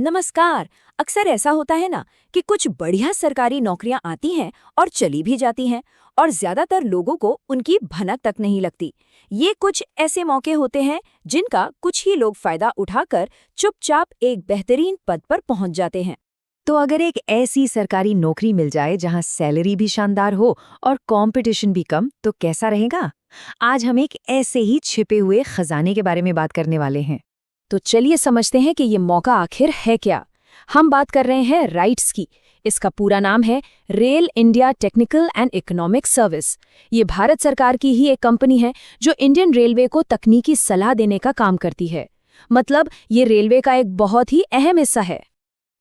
नमस्कार। अक्सर ऐसा होता है ना कि कुछ बढ़िया सरकारी नौकरियां आती हैं और चली भी जाती हैं और ज्यादातर लोगों को उनकी भनक तक नहीं लगती। ये कुछ ऐसे मौके होते हैं जिनका कुछ ही लोग फायदा उठाकर चुपचाप एक बेहतरीन पद पर पहुंच जाते हैं। तो अगर एक ऐसी सरकारी नौकरी मिल जाए जहां सैलरी भी शानदार हो और कंपटीशन भी कम, तो कैसा रहेगा? आज हम एक ऐसे ही छिपे हुए खजाने के बारे में बात करने वाले हैं। तो चलिए समझते हैं कि ये मौका आखिर है क्या। हम बात कर रहे हैं राइट्स की। इसका पूरा नाम है rail India technical and economic service. ये भारत सरकार की ही एक कंपनी है जो इंडियन रेलवे को तकनीकी सलाह देने का काम करती है। मतलब ये रेलवे का एक बहुत ही अहम हिस्सा है।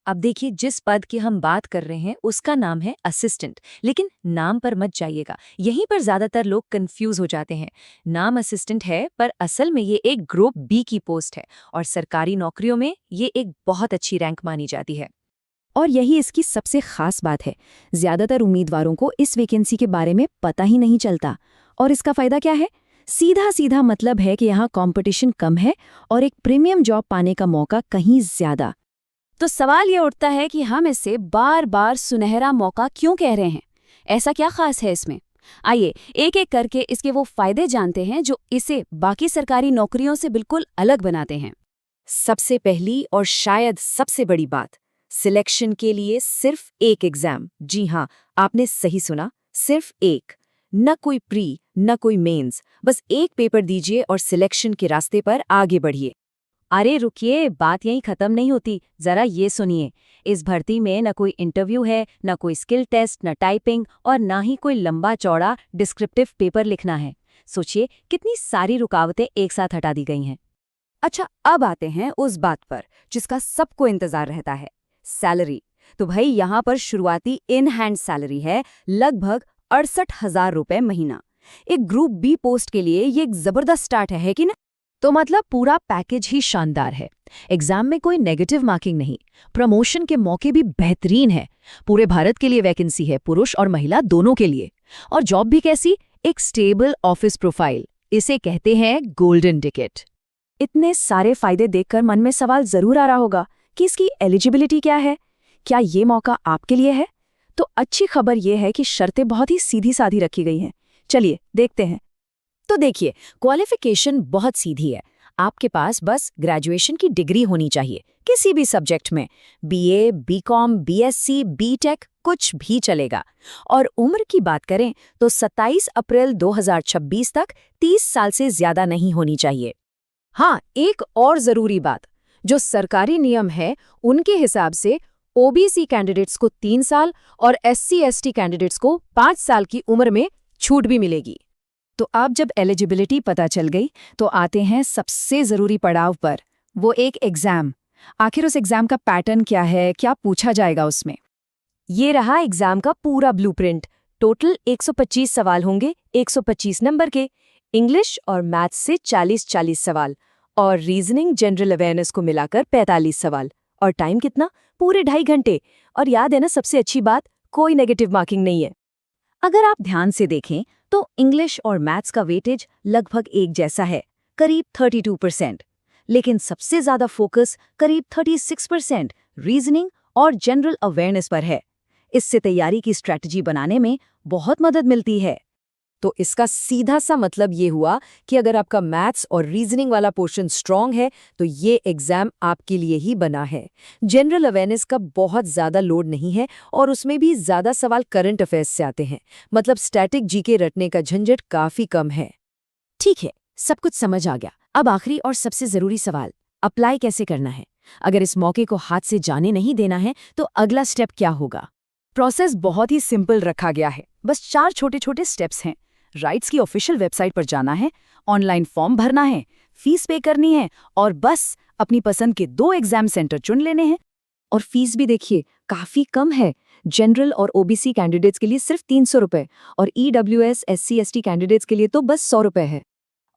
अब देखिए, जिस पद की हम बात कर रहे हैं उसका नाम है असिस्टेंट, लेकिन नाम पर मत जाइएगा, यहीं पर ज्यादातर लोग कंफ्यूज हो जाते हैं। नाम असिस्टेंट है पर असल में ये एक ग्रुप बी की पोस्ट है और सरकारी नौकरियों में ये एक बहुत अच्छी रैंक मानी जाती है। और यही इसकी सबसे खास बात है। ज्यादातर उम्मीदवारों को इस वैकेंसी के बारे में पता ही नहीं चलता। और इसका फायदा क्या है? सीधा सीधा मतलब है कि यहाँ कंपटीशन कम है और एक प्रीमियम जॉब पाने का मौका कहीं ज्यादा। तो सवाल ये उठता है कि हम इसे बार बार सुनहरा मौका क्यों कह रहे हैं? ऐसा क्या खास है इसमें? आइए एक एक करके इसके वो फायदे जानते हैं जो इसे बाकी सरकारी नौकरियों से बिल्कुल अलग बनाते हैं। सबसे पहली और शायद सबसे बड़ी बात, सिलेक्शन के लिए सिर्फ एक एग्जाम। जी हाँ, आपने सही सुना, सिर्फ एक। न कोई प्री न कोई मेंस, बस एक पेपर दीजिए और सिलेक्शन के रास्ते पर आगे बढ़िए। अरे रुकिए, बात यहीं खत्म नहीं होती, जरा ये सुनिए। इस भर्ती में न कोई इंटरव्यू है, न कोई स्किल टेस्ट, न टाइपिंग और न ही कोई लंबा चौड़ा डिस्क्रिप्टिव पेपर लिखना है। सोचिए कितनी सारी रुकावटें एक साथ हटा दी गई हैं। अच्छा, अब आते हैं उस बात पर जिसका सबको इंतजार रहता है, सैलरी। तो भाई यहाँ पर शुरुआती इन हैंड सैलरी है लगभग 68,000 रुपए महीना। एक ग्रुप बी पोस्ट के लिए ये एक जबरदस्त स्टार्ट है कि ना? तो मतलब पूरा पैकेज ही शानदार है। एग्जाम में कोई नेगेटिव मार्किंग नहीं, प्रमोशन के मौके भी बेहतरीन है। पूरे भारत के लिए वैकेंसी है, पुरुष और महिला दोनों के लिए। और जॉब भी कैसी? एक स्टेबल ऑफिस प्रोफाइल, इसे कहते हैं गोल्डन टिकट। इतने सारे फायदे देखकर मन में सवाल जरूर आ रहा होगा कि इसकी एलिजिबिलिटी क्या है? क्या ये मौका आपके लिए है? तो अच्छी खबर ये है कि शर्तें बहुत ही सीधी साधी रखी गई हैं। चलिए देखते हैं। तो देखिए, क्वालिफिकेशन बहुत सीधी है। आपके पास बस ग्रेजुएशन की डिग्री होनी चाहिए किसी भी सब्जेक्ट में। बीए, बीकॉम, बीएससी, बीटेक कुछ भी चलेगा। और उम्र की बात करें तो 27 अप्रैल 2026 तक 30 साल से ज्यादा नहीं होनी चाहिए। हाँ, एक और जरूरी बात, जो सरकारी नियम है उनके हिसाब से ओबीसी कैंडिडेट्स को 3 साल और एससी/एसटी कैंडिडेट्स को 5 साल की उम्र में छूट भी मिलेगी। तो अब जब एलिजिबिलिटी पता चल गई तो आते हैं सबसे जरूरी पड़ाव पर, वो एक एग्जाम। आखिर उस एग्जाम का पैटर्न क्या है, क्या पूछा जाएगा उसमें? ये रहा एग्जाम का पूरा ब्लूप्रिंट। टोटल 125 सवाल होंगे, 125 नंबर के। इंग्लिश और मैथ्स से 40-40 सवाल और रीजनिंग जनरल अवेयरनेस को मिलाकर 45 सवाल। और टाइम कितना? पूरे 2.5 घंटे। और याद है ना, सबसे अच्छी बात, कोई नेगेटिव मार्किंग नहीं है। अगर आप ध्यान से देखें तो इंग्लिश और मैथ्स का वेटेज लगभग एक जैसा है, करीब 32%। लेकिन सबसे ज्यादा फोकस करीब 36% रीजनिंग और जनरल अवेयरनेस पर है। इससे तैयारी की स्ट्रैटेजी बनाने में बहुत मदद मिलती है। तो इसका सीधा सा मतलब ये हुआ कि अगर आपका मैथ्स और रीजनिंग वाला पोर्शन स्ट्रांग है तो ये एग्जाम आपके लिए ही बना है। जनरल अवेयरनेस का बहुत ज्यादा लोड नहीं है और उसमें भी ज्यादा सवाल करंट अफेयर्स से आते हैं। मतलब स्टैटिक जीके रटने का झंझट काफी कम है। ठीक है, सब कुछ समझ आ गया। अब आखिरी और सबसे जरूरी सवाल, अप्लाई कैसे करना है? अगर इस मौके को हाथ से जाने नहीं देना है तो अगला स्टेप क्या होगा? प्रोसेस बहुत ही सिंपल रखा गया है। बस 4 छोटे छोटे स्टेप्स हैं। राइट्स की ऑफिशियल वेबसाइट पर जाना है, ऑनलाइन फॉर्म भरना है, फीस पे करनी है और बस अपनी पसंद के 2 एग्जाम सेंटर चुन लेने हैं। और फीस भी देखिए, काफी कम है। जनरल और ओबीसी कैंडिडेट्स के लिए सिर्फ 300 रुपए और ईडब्ल्यूएस, एससी/एसटी कैंडिडेट्स के लिए तो बस 100 रुपए है।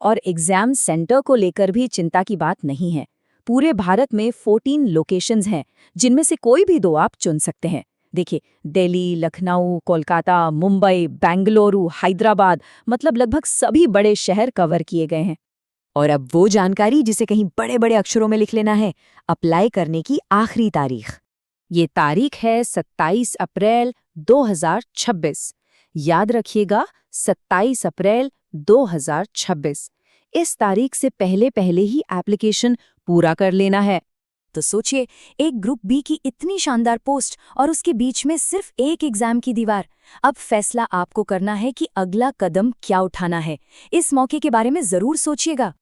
और एग्जाम सेंटर को लेकर भी चिंता की बात नहीं है। पूरे भारत में 14 लोकेशंस हैं, जिनमें से कोई भी 2 आप चुन सकते हैं। देखिए, दिल्ली, लखनऊ, कोलकाता, मुंबई, बेंगलुरु, हैदराबाद, मतलब लगभग सभी बड़े शहर कवर किए गए हैं। और अब वो जानकारी जिसे कहीं बड़े बड़े अक्षरों में लिख लेना है, अप्लाई करने की आखिरी तारीख। ये तारीख है 27 अप्रैल 2026। याद रखिएगा, 27 अप्रैल 2026। इस तारीख से पहले पहले ही एप्लीकेशन पूरा कर लेना है। तो सोचिए, एक ग्रुप बी की इतनी शानदार पोस्ट और उसके बीच में सिर्फ एक एग्जाम की दीवार। अब फैसला आपको करना है कि अगला कदम क्या उठाना है। इस मौके के बारे में जरूर सोचिएगा।